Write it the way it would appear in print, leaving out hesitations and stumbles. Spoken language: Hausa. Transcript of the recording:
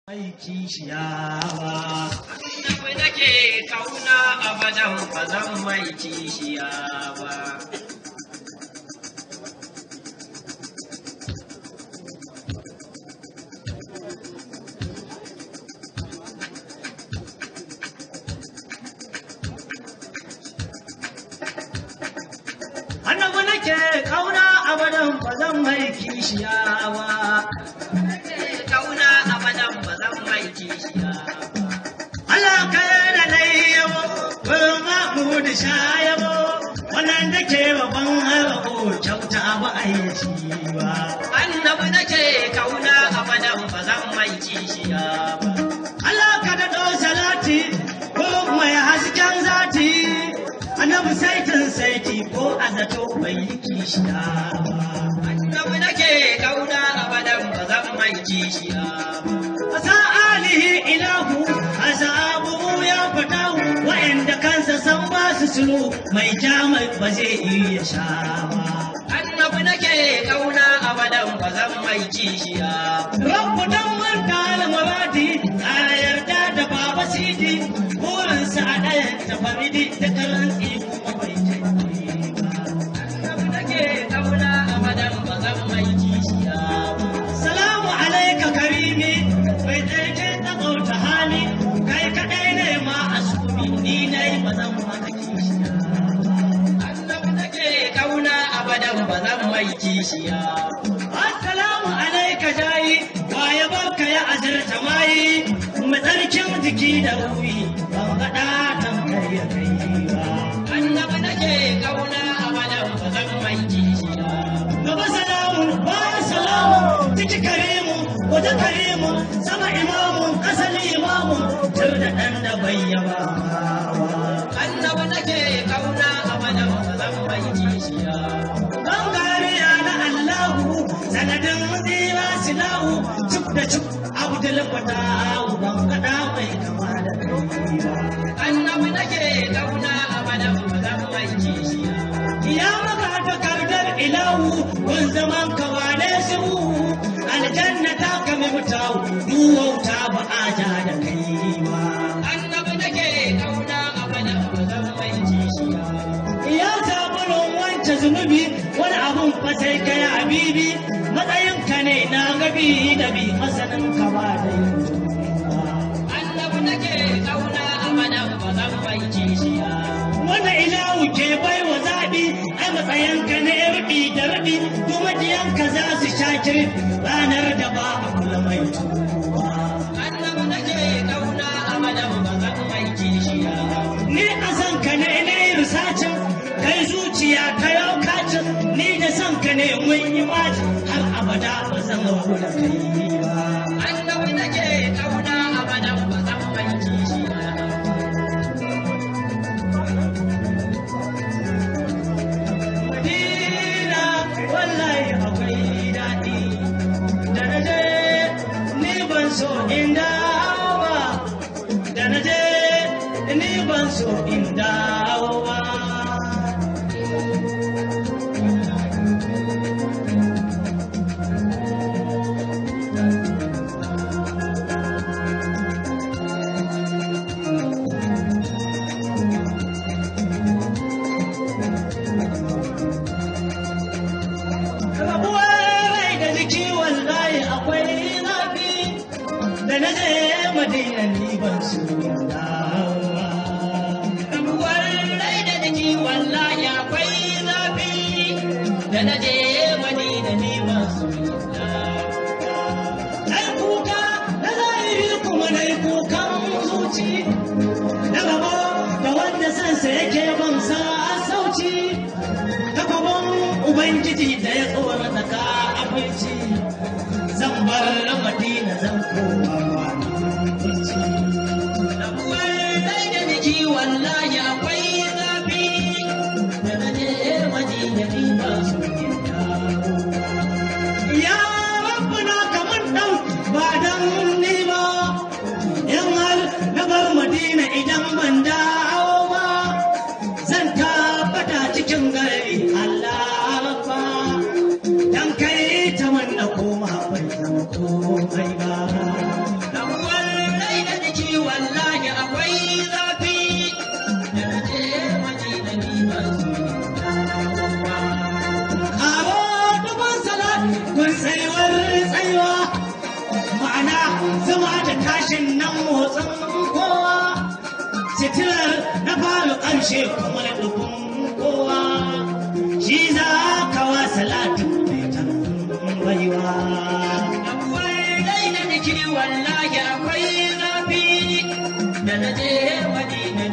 mai kishiyawa annabi nake kauna abadan ba zan mai kishiya ba annabi nake kauna abadan ba zan mai kishiyawa Allah ka da layyabo kuma mu da shayabo wannan da ke babban harabo kyauta ba a yi shi ba annabi nake kauna abadan ba zan mai kishiya ba Allah ka da salati ko mai hasken zati annabi saitin saiti ko azato bai yi kishiya ba annabi nake kauna abadan ba zan mai kishiya ba asa alihi ilahu asabu ya fatahu wa'anda kansa san ba su sulu mai jamai ba zai iya sha ba annabi nake kauna abadan ba zan mai kishiya rabbu dan manta al-muradi ana yarda da baba sidi burinsa a ɗayan tafaridi da karanci kuma bai canji ba annabi nake kauna abadan ba zan mai kishiya salamu alaika karimi bai ɗauke ta bauta hali kai kaɗai ne ma a sumi ni dai ba zan maka kishiya annabi nake kauna abadan ba zan mai kishiya assalamu alaika jayi waye barka ya azurta mayi matsarkin jiki da ruhi ban gaɗa tamkar ya kai ba annabi nake kauna abadan ba zan mai kishiya gaba salamun baya salamun ciki karimu wata karimu sama imamun asali imamun tur da ɗan da bayyaba annabi nake kauna abadan ba zan mai kishiya bangariya na allahu sanadin tsira silahu cuk da cuk abdul fatahu ban gaɗa mai kama da kai ba annabi nake kauna abadan ba zan mai kishiya ya maka takardar ilahu kun zaman ka wane su aljanna ta kama mutawu duwauta ba a ja da kai ba annabi nake kauna abadan ba zan mai kishiya ya sabulun wancan zunubi wani abun fa sai kai habibi matsayin ka ne na gabi da bi masanin ka ba da yanzu annabi nake kauna abadan ba zan mai kishiya wanda ilahu ke bai wa zaɓi a matsayinka na yarbi da rabi kuma diyanka za su shakir ranar da ba a kula mai tuwa annabi nake kauna abadan ba zan mai kishiya ni a san ka ne na yi risacin kai zuciya ka yau kacin ni da san ka ne mun yi majin har abada ba zan rabu da kai ba annabi nake kauna abadan ba zan mai kishiya Madina wallahi akwai daɗi da na je ni ban so in dawo ba da na je ni ban so in dawo ba rabuwar rai da jiki wallahi akwai zafi da na je madina ni ban so in dawo ba rabuwar rai da jiki wallahi akwai zafi da na je madina ni ban so ai kuka na zahiri kuma na yi kukan zuci na gaba da wanda sansa yake ban sa sauci ta gaban ubangiji da ya tsora da ka abinci zan bar madina zan koma wani kunci rabuwar rai da jiki wallahi akwai zafi da na je madina ni ban so in dawo ya rabbana kaman dan ba dan ni ba in har na bar madina idan ban dawo ba zan tabbata cikin gari Allah ba dan kai ta manna koma bai zama komai ba zama da tashin nan motsin kowa sitilar na fara ƙarshe kuma da dubun kowa shi za ka wa salatu mai tambayiwa akwai daina niki wallahi akwai zafi da na je madina